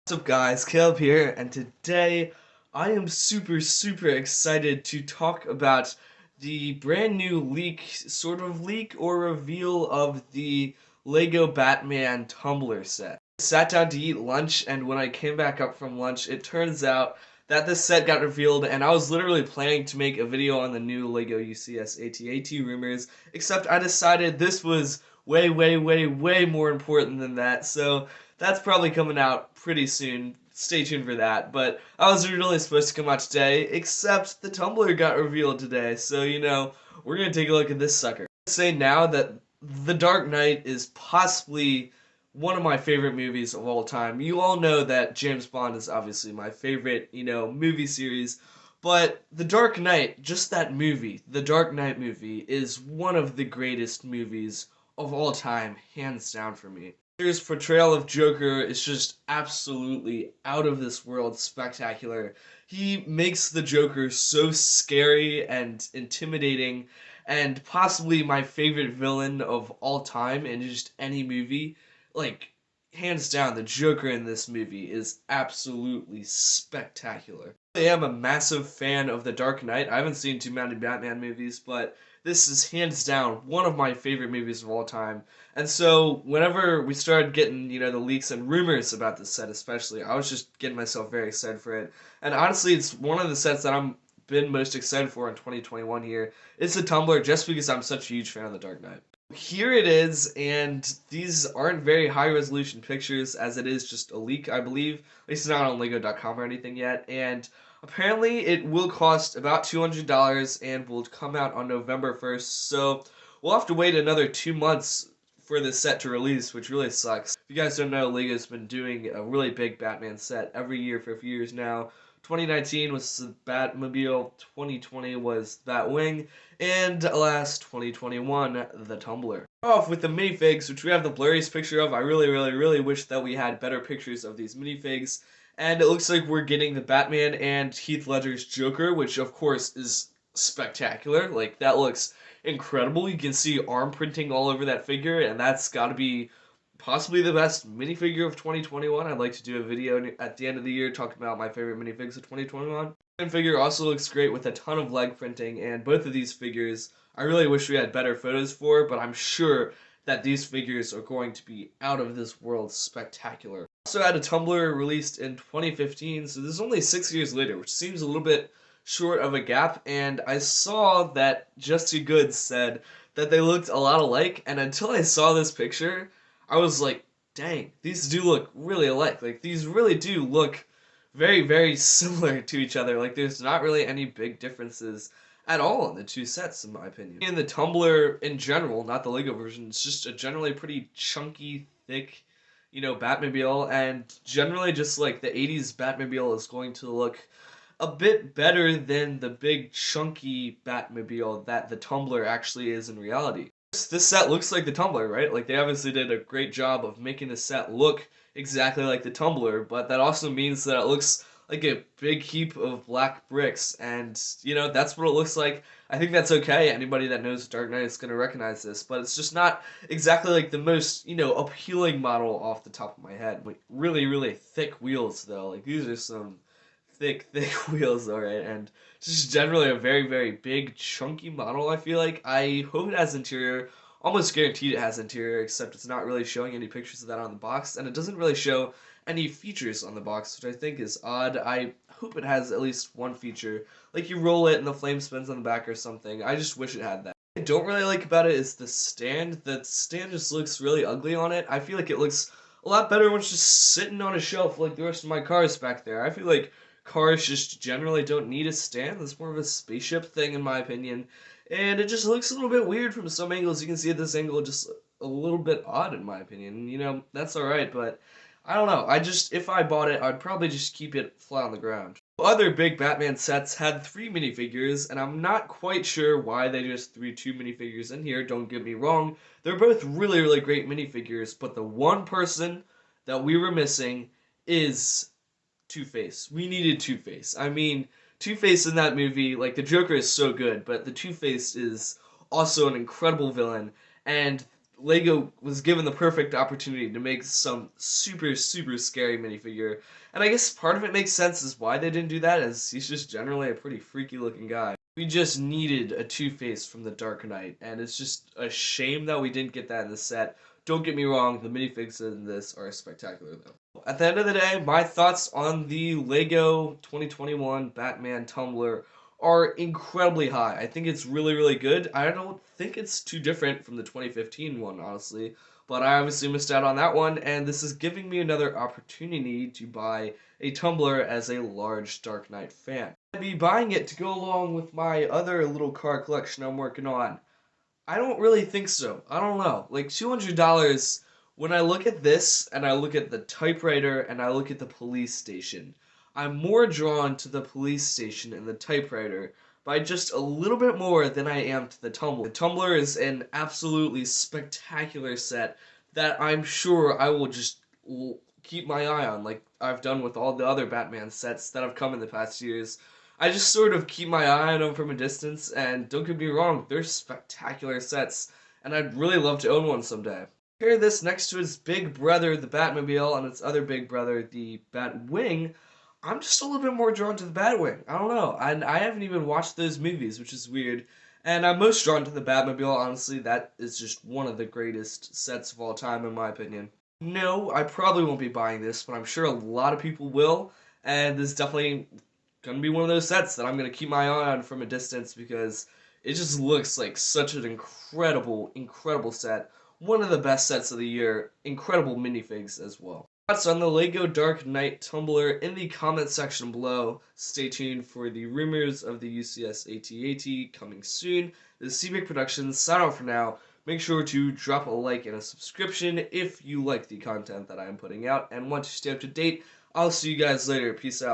What's up guys, Caleb here, and today I am super excited to talk about the brand new leak or reveal of the Lego Batman Tumbler set. I sat down to eat lunch, and when I came back up from lunch, it turns out that this set got revealed, and I was literally planning to make a video on the new Lego UCS AT-AT rumors, except I decided this was way more important than that, so that's probably coming out pretty soon. Stay tuned for that. But I was originally supposed to come out today, except the Tumblr got revealed today. So, we're going to take a look at this sucker. Say now that The Dark Knight is possibly one of my favorite movies of all time. You all know that James Bond is obviously my favorite, movie series. But The Dark Knight, just that movie, The Dark Knight movie, is one of the greatest movies of all time, hands down for me. His portrayal of Joker is just absolutely out of this world spectacular. He makes the Joker so scary and intimidating and possibly my favorite villain of all time in just any movie. Like, hands down, the Joker in this movie is absolutely spectacular. I am a massive fan of The Dark Knight. I haven't seen too many Batman movies, but this is hands down one of my favorite movies of all time. And so whenever we started getting, the leaks and rumors about this set especially, I was just getting myself very excited for it. And honestly, it's one of the sets that I'm been most excited for in 2021 here. It's the Tumbler just because I'm such a huge fan of The Dark Knight. Here it is, and these aren't very high resolution pictures as it is just a leak, I believe. At least it's not on Lego.com or anything yet. And apparently it will cost about $200 and will come out on November 1st. So we'll have to wait another 2 months for this set to release, which really sucks. If you guys don't know, Lego's been doing a really big Batman set every year for a few years now. 2019 was the Batmobile, 2020 was Batwing, and last 2021, the Tumbler. Off with the minifigs, which we have the blurriest picture of. I really wish that we had better pictures of these minifigs. And it looks like we're getting the Batman and Heath Ledger's Joker, which of course is spectacular. Like, that looks incredible. You can see arm printing all over that figure, and that's got to be possibly the best minifigure of 2021. I'd like to do a video at the end of the year talking about my favorite minifigs of 2021. The figure also looks great with a ton of leg printing, and both of these figures I really wish we had better photos for, but I'm sure that these figures are going to be out of this world spectacular. Also had a Tumbler released in 2015, so this is only 6 years later, which seems a little bit short of a gap, and I saw that Just Too Good said that they looked a lot alike, and until I saw this picture, I was like, dang, these do look really alike. Like, these really do look very similar to each other. Like, there's not really any big differences at all in the two sets, in my opinion. In the Tumbler in general, not the Lego version, it's just a generally pretty chunky, thick, Batmobile, and generally just like the 80s Batmobile is going to look a bit better than the big chunky Batmobile that the Tumbler actually is in reality. This set looks like the Tumbler, right? Like, they obviously did a great job of making the set look exactly like the Tumbler, but that also means that it looks like a big heap of black bricks, and, that's what it looks like. I think that's okay. Anybody that knows Dark Knight is going to recognize this, but it's just not exactly like the most, appealing model off the top of my head. Like, really thick wheels, though. Like, these are some thick wheels, alright, and just generally a very big, chunky model, I feel like. I hope it has interior. Almost guaranteed it has interior, except it's not really showing any pictures of that on the box, and it doesn't really show any features on the box, which I think is odd. I hope it has at least one feature, like you roll it and the flame spins on the back or something. I just wish it had that. What I don't really like about it is the stand. The stand just looks really ugly on it. I feel like it looks a lot better when it's just sitting on a shelf like the rest of my cars back there. I feel like cars just generally don't need a stand. It's more of a spaceship thing, in my opinion. And it just looks a little bit weird from some angles. You can see at this angle just a little bit odd, in my opinion. That's alright, but I don't know. If I bought it, I'd probably just keep it flat on the ground. Other big Batman sets had 3 minifigures, and I'm not quite sure why they just threw 2 minifigures in here. Don't get me wrong. They're both really great minifigures, but the one person that we were missing is Two-Face. We needed Two-Face. I mean, Two-Face in that movie, the Joker is so good, but the Two-Face is also an incredible villain, and Lego was given the perfect opportunity to make some super, super scary minifigure. And I guess part of it makes sense as why they didn't do that, as he's just generally a pretty freaky looking guy. We just needed a Two-Face from the Dark Knight, and it's just a shame that we didn't get that in the set. Don't get me wrong, the minifigs in this are spectacular though. At the end of the day, my thoughts on the Lego 2021 Batman Tumbler are incredibly high. I think it's really, really good. I don't think it's too different from the 2015 one, honestly. But I obviously missed out on that one, and this is giving me another opportunity to buy a Tumbler as a large Dark Knight fan. I'd be buying it to go along with my other little car collection I'm working on. I don't really think so. I don't know. Like $200, when I look at this and I look at the typewriter and I look at the police station, I'm more drawn to the police station and the typewriter by just a little bit more than I am to the Tumbler. The Tumbler is an absolutely spectacular set that I'm sure I will just keep my eye on, like I've done with all the other Batman sets that have come in the past years. I just sort of keep my eye on them from a distance, and don't get me wrong, they're spectacular sets, and I'd really love to own one someday. Compare this next to its big brother, the Batmobile, and its other big brother, the Batwing. I'm just a little bit more drawn to the Batwing. I don't know, and I haven't even watched those movies, which is weird. And I'm most drawn to the Batmobile, honestly. That is just one of the greatest sets of all time, in my opinion. No, I probably won't be buying this, but I'm sure a lot of people will. And this is definitely gonna be one of those sets that I'm gonna keep my eye on from a distance because it just looks like such an incredible, incredible set. One of the best sets of the year. Incredible minifigs as well. Thoughts on the Lego Dark Knight Tumbler in the comment section below. Stay tuned for the rumors of the UCS AT-AT coming soon. This is CBig Productions. Sign out for now. Make sure to drop a like and a subscription if you like the content that I am putting out and want to stay up to date. I'll see you guys later. Peace out.